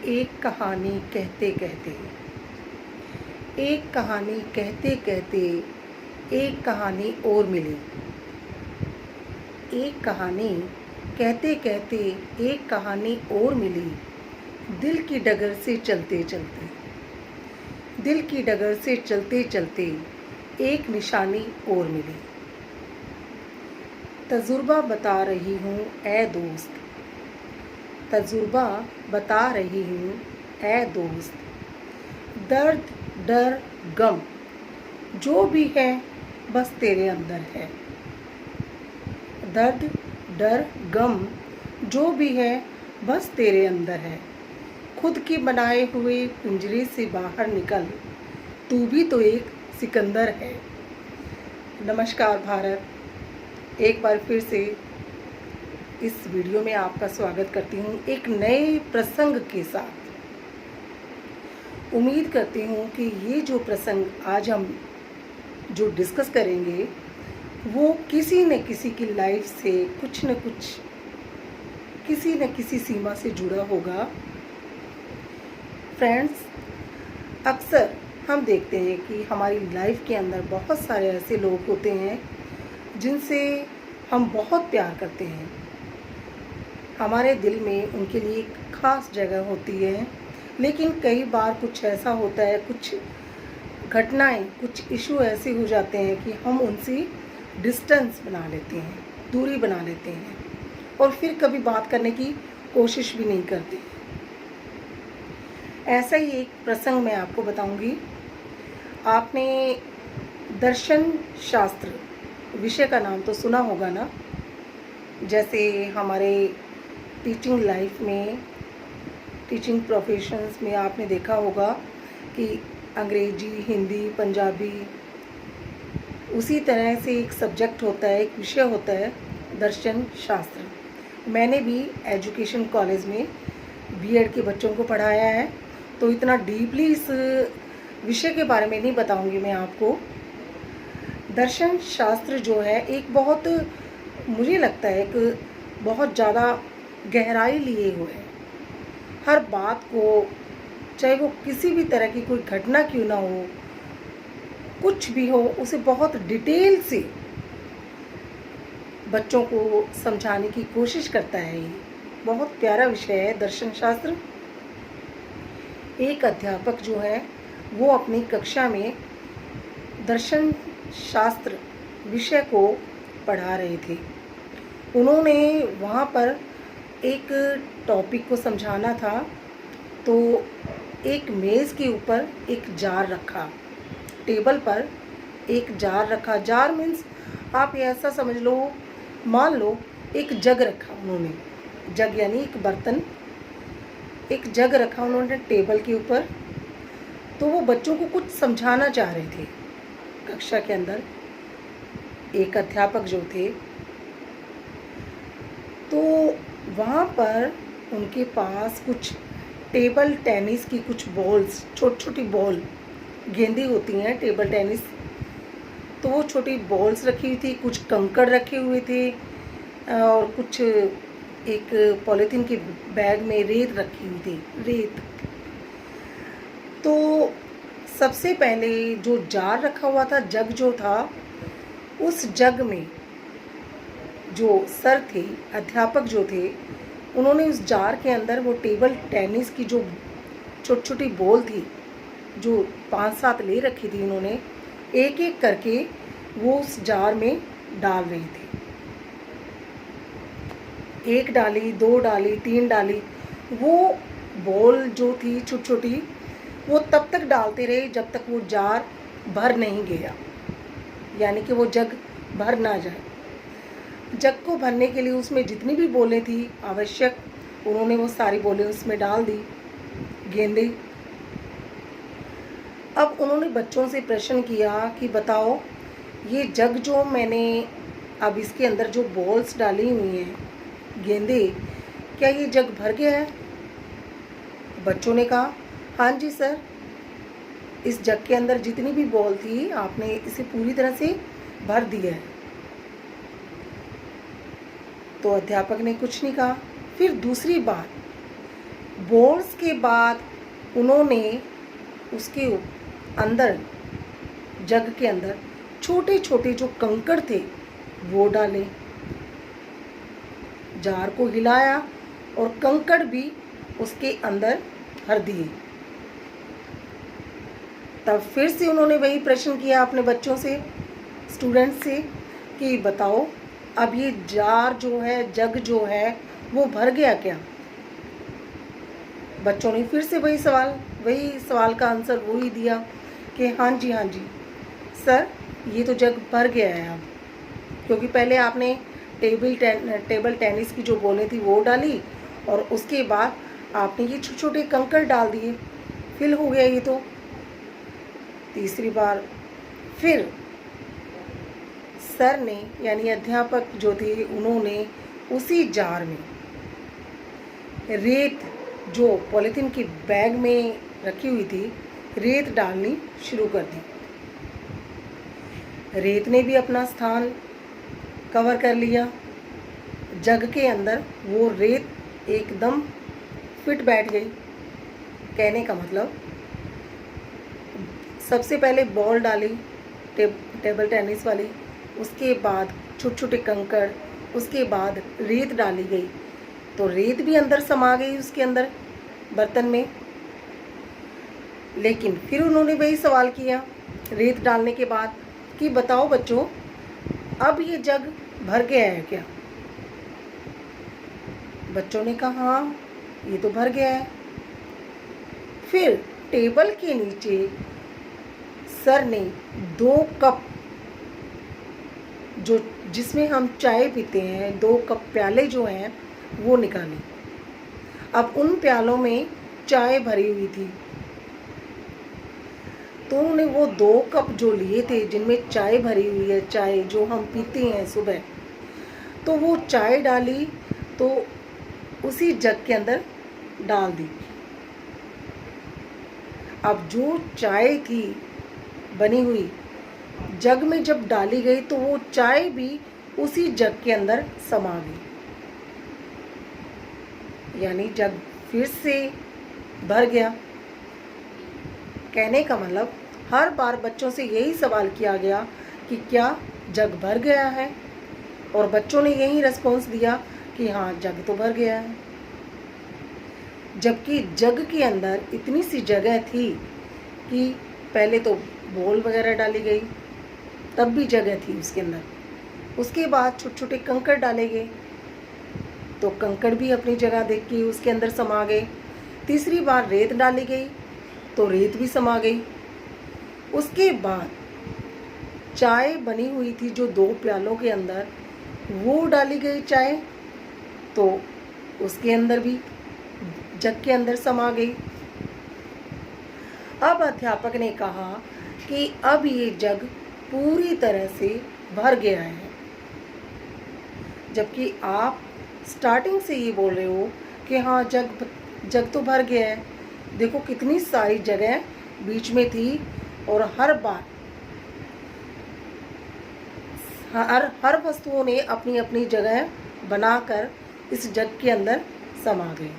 एक कहानी कहते कहते, एक कहानी कहते कहते एक कहानी और मिली। एक कहानी कहते कहते एक कहानी और मिली। दिल की डगर से चलते चलते, दिल की डगर से चलते चलते एक निशानी और मिली। तजुर्बा बता रही हूँ ऐ दोस्त, तजुर्बा बता रही हूँ ऐ दोस्त। दर्द डर गम जो भी है बस तेरे अंदर है। दर्द डर गम जो भी है बस तेरे अंदर है। खुद की बनाए हुए पिंजरे से बाहर निकल, तू भी तो एक सिकंदर है। नमस्कार भारत, एक बार फिर से इस वीडियो में आपका स्वागत करती हूँ एक नए प्रसंग के साथ। उम्मीद करती हूँ कि ये जो प्रसंग आज हम जो डिस्कस करेंगे वो किसी न किसी की लाइफ से कुछ न कुछ, किसी न किसी सीमा से जुड़ा होगा। फ्रेंड्स, अक्सर हम देखते हैं कि हमारी लाइफ के अंदर बहुत सारे ऐसे लोग होते हैं जिनसे हम बहुत प्यार करते हैं। हमारे दिल में उनके लिए एक ख़ास जगह होती है, लेकिन कई बार कुछ ऐसा होता है, कुछ घटनाएं, कुछ इशू ऐसे हो जाते हैं कि हम उनसे डिस्टेंस बना लेते हैं, दूरी बना लेते हैं और फिर कभी बात करने की कोशिश भी नहीं करते। ऐसा ही एक प्रसंग मैं आपको बताऊंगी। आपने दर्शन शास्त्र विषय का नाम तो सुना होगा ना। जैसे हमारे टीचिंग लाइफ में, टीचिंग प्रोफेशंस में आपने देखा होगा कि अंग्रेजी, हिंदी, पंजाबी, उसी तरह से एक सब्जेक्ट होता है, एक विषय होता है दर्शन शास्त्र। मैंने भी एजुकेशन कॉलेज में बीएड के बच्चों को पढ़ाया है, तो इतना डीपली इस विषय के बारे में नहीं बताऊंगी मैं आपको। दर्शन शास्त्र जो है एक बहुत, मुझे लगता है एक बहुत ज़्यादा गहराई लिए हुए है। हर बात को, चाहे वो किसी भी तरह की कोई घटना क्यों ना हो, कुछ भी हो, उसे बहुत डिटेल से बच्चों को समझाने की कोशिश करता है। ये बहुत प्यारा विषय है दर्शन शास्त्र। एक अध्यापक जो है वो अपनी कक्षा में दर्शन शास्त्र विषय को पढ़ा रहे थे। उन्होंने वहाँ पर एक टॉपिक को समझाना था, तो एक मेज़ के ऊपर एक जार रखा, टेबल पर एक जार रखा। जार मीन्स आप ऐसा समझ लो, मान लो एक जग रखा उन्होंने, जग यानी एक बर्तन, एक जग रखा उन्होंने टेबल के ऊपर। तो वो बच्चों को कुछ समझाना चाह रहे थे कक्षा के अंदर। एक अध्यापक जो थे, तो वहाँ पर उनके पास कुछ टेबल टेनिस की कुछ बॉल्स, छोटी छोटी बॉल, गेंदें होती हैं टेबल टेनिस, तो वो छोटी बॉल्स रखी हुई थी, कुछ कंकड़ रखे हुए थे और कुछ एक पॉलीथीन के बैग में रेत रखी हुई थी, रेत। तो सबसे पहले जो जार रखा हुआ था, जग जो था, उस जग में जो सर थे, अध्यापक जो थे, उन्होंने उस जार के अंदर वो टेबल टेनिस की जो छोटी छोटी बॉल थी, जो 5-7 ले रखी थी, उन्होंने एक एक करके वो उस जार में डाल रही थी। एक डाली, 2 डाली, 3 डाली। वो बॉल जो थी छोटी छोटी, वो तब तक डालते रहे जब तक वो जार भर नहीं गया, यानी कि वो जग भर ना जाए। जग को भरने के लिए उसमें जितनी भी बॉलें थी आवश्यक, उन्होंने वो सारी बॉलें उसमें डाल दी, गेंदे। अब उन्होंने बच्चों से प्रश्न किया कि बताओ, ये जग जो मैंने अब इसके अंदर जो बॉल्स डाली हुई हैं, गेंदे, क्या ये जग भर गया है? बच्चों ने कहा, हाँ जी सर, इस जग के अंदर जितनी भी बॉल थी आपने इसे पूरी तरह से भर दिया है। तो अध्यापक ने कुछ नहीं कहा। फिर दूसरी बार बॉल्स के बाद उन्होंने उसके अंदर, जग के अंदर छोटे छोटे जो कंकड़ थे वो डाले, जार को हिलाया और कंकड़ भी उसके अंदर भर दिए। तब फिर से उन्होंने वही प्रश्न किया अपने बच्चों से, स्टूडेंट से, कि बताओ अब ये जार जो है, जग जो है, वो भर गया क्या? बच्चों ने फिर से वही सवाल का आंसर वही दिया कि हाँ जी सर, ये तो जग भर गया है अब, क्योंकि पहले आपने टेबल टेनिस की जो बॉलें थी वो डाली और उसके बाद आपने ये छोटे छोटे कंकड़ डाल दिए, फिल हो गया ये तो। तीसरी बार फिर सर ने, यानी अध्यापक जो थे, उन्होंने उसी जार में रेत जो पॉलीथीन के बैग में रखी हुई थी, रेत डालनी शुरू कर दी। रेत ने भी अपना स्थान कवर कर लिया जग के अंदर, वो रेत एकदम फिट बैठ गई। कहने का मतलब, सबसे पहले बॉल डाली टेबल टेनिस वाली, उसके बाद छोटे छोटे कंकड़, उसके बाद रेत डाली गई, तो रेत भी अंदर समा गई उसके अंदर बर्तन में। लेकिन फिर उन्होंने वही सवाल किया रेत डालने के बाद कि बताओ बच्चों, अब ये जग भर गया है क्या? बच्चों ने कहा हाँ, ये तो भर गया है। फिर टेबल के नीचे सर ने 2 कप, जो जिसमें हम चाय पीते हैं, 2 कप प्याले जो हैं वो निकाले। अब उन प्यालों में चाय भरी हुई थी, तो उन्होंने वो 2 कप जो लिए थे जिनमें चाय भरी हुई है, चाय जो हम पीते हैं सुबह, तो वो चाय डाली तो उसी जग के अंदर डाल दी। अब जो चाय थी बनी हुई जग में जब डाली गई तो वो चाय भी उसी जग के अंदर समा गई, यानी जग फिर से भर गया। कहने का मतलब, हर बार बच्चों से यही सवाल किया गया कि क्या जग भर गया है, और बच्चों ने यही रिस्पॉन्स दिया कि हाँ, जग तो भर गया है। जबकि जग के अंदर इतनी सी जगह थी कि पहले तो बॉल वगैरह डाली गई, तब भी जगह थी उसके अंदर, उसके बाद छोटे छोटे कंकड़ डाले गए, तो कंकड़ भी अपनी जगह देख के उसके अंदर समा गए। तीसरी बार रेत डाली गई तो रेत भी समा गई। उसके बाद चाय बनी हुई थी जो 2 प्यालों के अंदर, वो डाली गई चाय, तो उसके अंदर भी, जग के अंदर समा गई। अब अध्यापक ने कहा कि अब ये जग पूरी तरह से भर गया है, जबकि आप स्टार्टिंग से ये बोल रहे हो कि हाँ, जग तो भर गया है। देखो कितनी सारी जगह बीच में थी, और हर बार हर वस्तुओं ने अपनी अपनी जगह बनाकर इस जग के अंदर समा गई।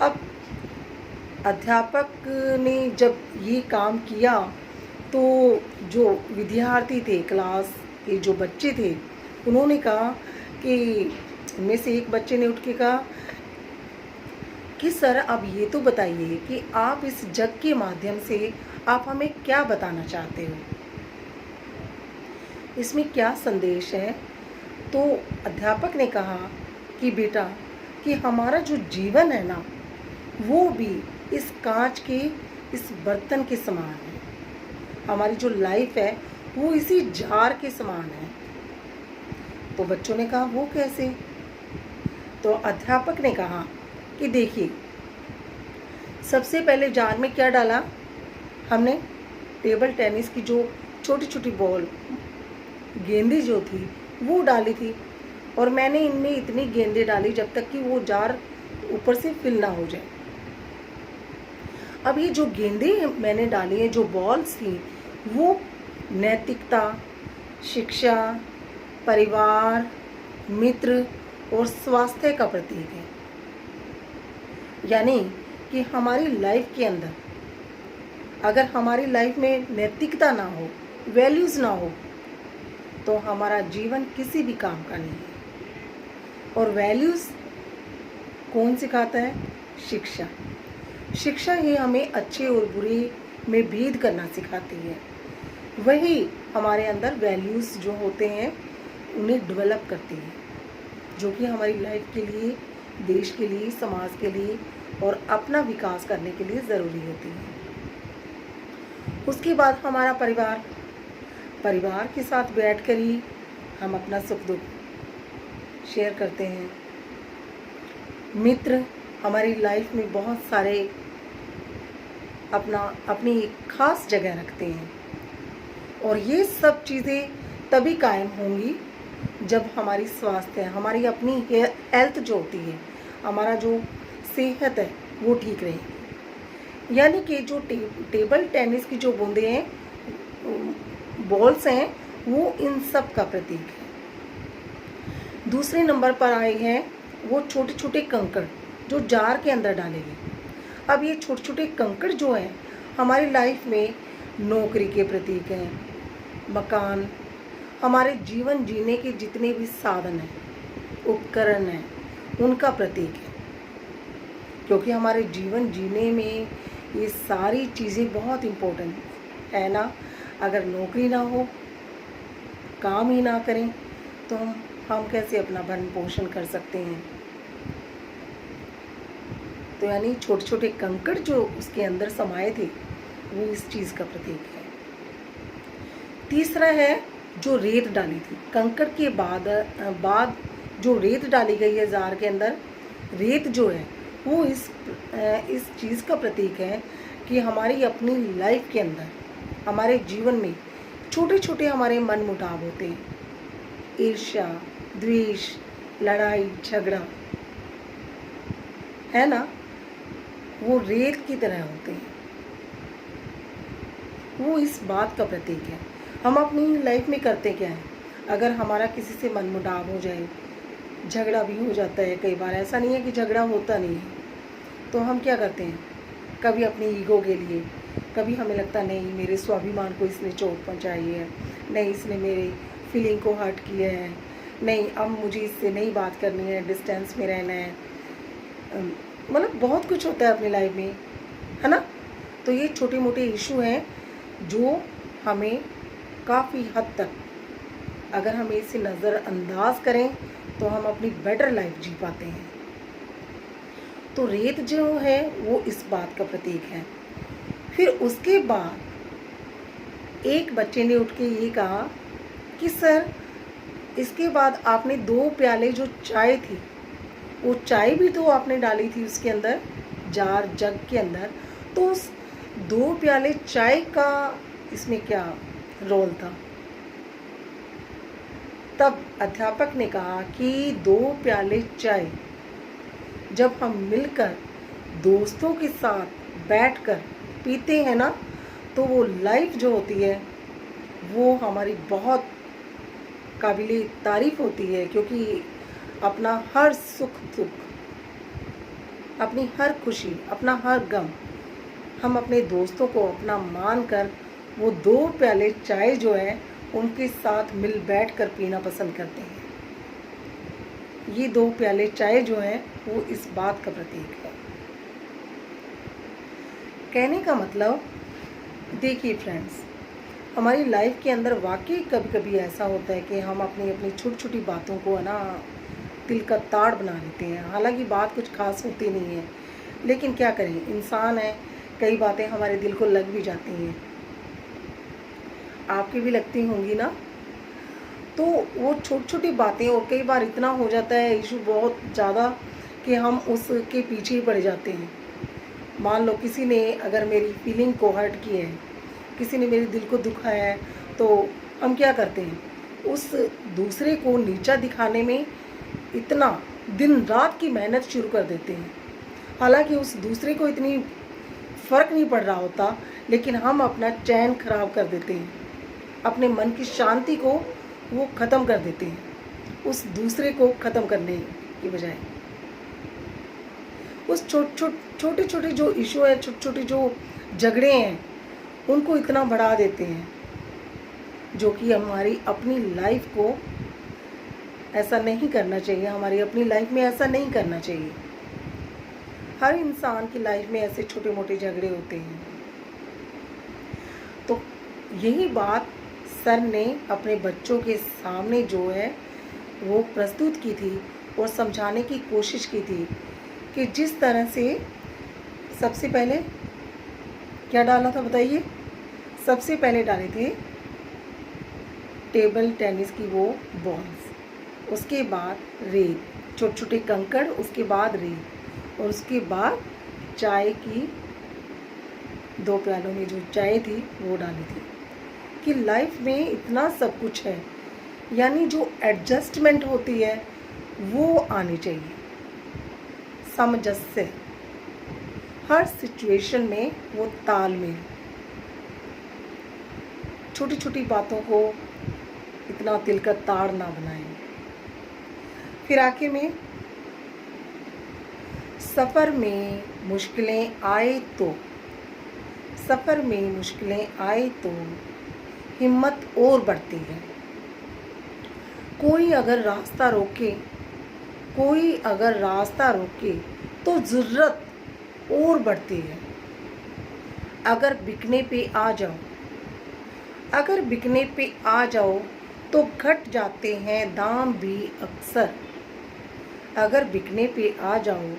अब अध्यापक ने जब ये काम किया तो जो विद्यार्थी थे, क्लास के जो बच्चे थे, उन्होंने कहा कि, उनमें से एक बच्चे ने उठ के कहा कि सर, अब ये तो बताइए कि आप इस जग के माध्यम से आप हमें क्या बताना चाहते हो, इसमें क्या संदेश है? तो अध्यापक ने कहा कि बेटा, कि हमारा जो जीवन है ना, वो भी इस कांच के इस बर्तन के समान है। हमारी जो लाइफ है वो इसी जार के समान है। तो बच्चों ने कहा वो कैसे? तो अध्यापक ने कहा कि देखिए, सबसे पहले जार में क्या डाला हमने? टेबल टेनिस की जो छोटी छोटी बॉल, गेंदें जो थी वो डाली थी, और मैंने इनमें इतनी गेंदें डाली जब तक कि वो जार ऊपर से फिल ना हो जाए। अब ये जो गेंदें मैंने डाली हैं, जो बॉल्स थी, वो नैतिकता, शिक्षा, परिवार, मित्र और स्वास्थ्य का प्रतीक है। यानी कि हमारी लाइफ के अंदर अगर हमारी लाइफ में नैतिकता ना हो, वैल्यूज़ ना हो, तो हमारा जीवन किसी भी काम का नहीं है। और वैल्यूज़ कौन सिखाता है? शिक्षा। शिक्षा ही हमें अच्छे और बुरे में भेद करना सिखाती है। वही हमारे अंदर वैल्यूज़ जो होते हैं उन्हें डेवलप करती है, जो कि हमारी लाइफ के लिए, देश के लिए, समाज के लिए और अपना विकास करने के लिए ज़रूरी होती है। उसके बाद हमारा परिवार के साथ बैठकर ही हम अपना सुख दुख शेयर करते हैं। मित्र हमारी लाइफ में बहुत सारे अपनी एक खास जगह रखते हैं, और ये सब चीज़ें तभी कायम होंगी जब हमारी स्वास्थ्य, हमारी अपनी हेल्थ जो होती है, हमारा जो सेहत है वो ठीक रहेगी। यानी कि जो टेबल टेनिस की जो बूंदें हैं, बॉल्स हैं, वो इन सब का प्रतीक है। दूसरे नंबर पर आए हैं वो छोटे छोटे कंकड़ जो जार के अंदर डाले गए। अब ये छोटे छोटे कंकड़ जो हैं हमारी लाइफ में नौकरी के प्रतीक हैं, मकान, हमारे जीवन जीने के जितने भी साधन हैं, उपकरण हैं, उनका प्रतीक है। क्योंकि हमारे जीवन जीने में ये सारी चीज़ें बहुत इम्पोर्टेंट है ना। अगर नौकरी ना हो, काम ही ना करें, तो हम कैसे अपना भरण पोषण कर सकते हैं। तो यानी छोटे छोटे कंकड़ जो उसके अंदर समाये थे वो इस चीज़ का प्रतीक है। तीसरा है जो रेत डाली थी, कंकड़ के बाद जो रेत डाली गई है जार के अंदर, रेत जो है वो इस चीज़ का प्रतीक है कि हमारी अपनी लाइफ के अंदर, हमारे जीवन में छोटे छोटे हमारे मन मुटाव होते हैं, ईर्ष्या, द्वेष, लड़ाई झगड़ा, है ना, वो रेत की तरह होते हैं। वो इस बात का प्रतीक है। हम अपनी लाइफ में करते क्या हैं? अगर हमारा किसी से मनमुटाव हो जाए, झगड़ा भी हो जाता है कई बार, ऐसा नहीं है कि झगड़ा होता नहीं है, तो हम क्या करते हैं? कभी अपनी ईगो के लिए, कभी हमें लगता नहीं मेरे स्वाभिमान को इसने चोट पहुंचाई है, नहीं इसने मेरे फीलिंग को हर्ट किया है, नहीं अब मुझे इससे नहीं बात करनी है, डिस्टेंस में रहना है। मतलब बहुत कुछ होता है अपनी लाइफ में, है ना। तो ये छोटे मोटे इशू हैं जो हमें काफ़ी हद तक, अगर हम इसे नज़रअंदाज करें तो हम अपनी बेटर लाइफ जी पाते हैं। तो रेत जो है वो इस बात का प्रतीक है। फिर उसके बाद एक बच्चे ने उठ के ये कहा कि सर, इसके बाद आपने 2 प्याले जो चाय थी, वो चाय भी तो आपने डाली थी उसके अंदर, जार जग के अंदर, तो उस 2 प्याले चाय का इसमें क्या रोल था? तब अध्यापक ने कहा कि 2 प्याले चाय जब हम मिलकर दोस्तों के साथ बैठकर पीते हैं ना, तो वो लाइफ जो होती है वो हमारी बहुत काबिले तारीफ़ होती है। क्योंकि अपना हर सुख दुख, अपनी हर खुशी, अपना हर गम हम अपने दोस्तों को अपना मान कर वो 2 प्याले चाय जो है उनके साथ मिल बैठ कर पीना पसंद करते हैं। ये 2 प्याले चाय जो हैं वो इस बात का प्रतीक है। कहने का मतलब, देखिए फ्रेंड्स, हमारी लाइफ के अंदर वाकई कभी कभी ऐसा होता है कि हम अपनी अपनी छोटी छोटी बातों को है ना दिल का ताड़ बना लेते हैं। हालांकि बात कुछ खास होती नहीं है, लेकिन क्या करें, इंसान है, कई बातें हमारे दिल को लग भी जाती हैं। आपकी भी लगती होंगी ना। तो वो छोटी छोटी बातें, और कई बार इतना हो जाता है इशू बहुत ज़्यादा कि हम उसके पीछे ही पड़ जाते हैं। मान लो किसी ने अगर मेरी फीलिंग को हर्ट किया है, किसी ने मेरे दिल को दुखाया है, तो हम क्या करते हैं? उस दूसरे को नीचा दिखाने में इतना दिन रात की मेहनत शुरू कर देते हैं। हालांकि उस दूसरे को इतनी फ़र्क नहीं पड़ रहा होता, लेकिन हम अपना चैन खराब कर देते हैं, अपने मन की शांति को वो ख़त्म कर देते हैं उस दूसरे को ख़त्म करने की बजाय उस छोटे छोटे जो इशू है, छोटे छोटे जो झगड़े हैं, उनको इतना बढ़ा देते हैं, जो कि हमारी अपनी लाइफ को ऐसा नहीं करना चाहिए। हमारी अपनी लाइफ में ऐसा नहीं करना चाहिए। हर इंसान की लाइफ में ऐसे छोटे मोटे झगड़े होते हैं। तो यही बात सर ने अपने बच्चों के सामने जो है वो प्रस्तुत की थी और समझाने की कोशिश की थी कि जिस तरह से सबसे पहले क्या डाला था बताइए। सबसे पहले डाले थे टेबल टेनिस की वो बॉल्स, उसके बाद रेत, छोटे छोटे कंकड़, उसके बाद रेत, और उसके बाद चाय की 2 प्यालों में जो चाय थी वो डाली थी। कि लाइफ में इतना सब कुछ है, यानी जो एडजस्टमेंट होती है वो आनी चाहिए, सामंजस्य, हर सिचुएशन में वो तालमेल। छोटी छोटी बातों को इतना दिल का ताड़ ना बनाएं। फिर आखिर में सफ़र में मुश्किलें आए तो, सफ़र में मुश्किलें आए तो हिम्मत और बढ़ती है। कोई अगर रास्ता रोके, कोई अगर रास्ता रोके तो ज़रूरत और बढ़ती है। अगर बिकने पे आ जाओ, अगर बिकने पे आ जाओ तो घट जाते हैं दाम भी अक्सर। अगर बिकने पे आ जाओ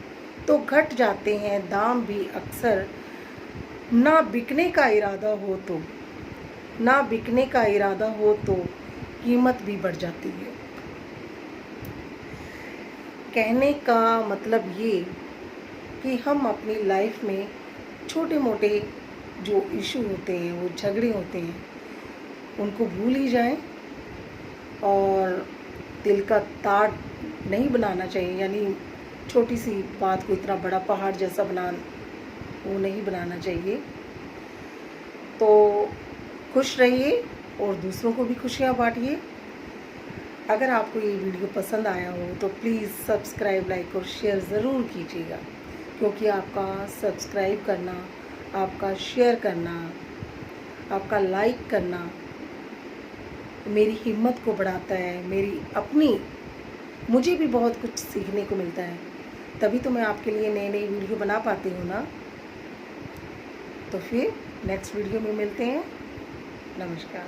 तो घट जाते हैं दाम भी अक्सर। ना बिकने का इरादा हो तो, ना बिकने का इरादा हो तो कीमत भी बढ़ जाती है। कहने का मतलब ये कि हम अपनी लाइफ में छोटे मोटे जो इशू होते हैं, वो झगड़े होते हैं, उनको भूल ही जाएं और दिल का ताड़ नहीं बनाना चाहिए। यानी छोटी सी बात को इतना बड़ा पहाड़ जैसा वो नहीं बनाना चाहिए। तो खुश रहिए और दूसरों को भी खुशियाँ बांटिए। अगर आपको ये वीडियो पसंद आया हो तो प्लीज़ सब्सक्राइब, लाइक और शेयर ज़रूर कीजिएगा, क्योंकि आपका सब्सक्राइब करना, आपका शेयर करना, आपका लाइक करना मेरी हिम्मत को बढ़ाता है। मुझे भी बहुत कुछ सीखने को मिलता है, तभी तो मैं आपके लिए नई नई वीडियो बना पाती हूँ ना। तो फिर नेक्स्ट वीडियो में मिलते हैं। नमस्कार।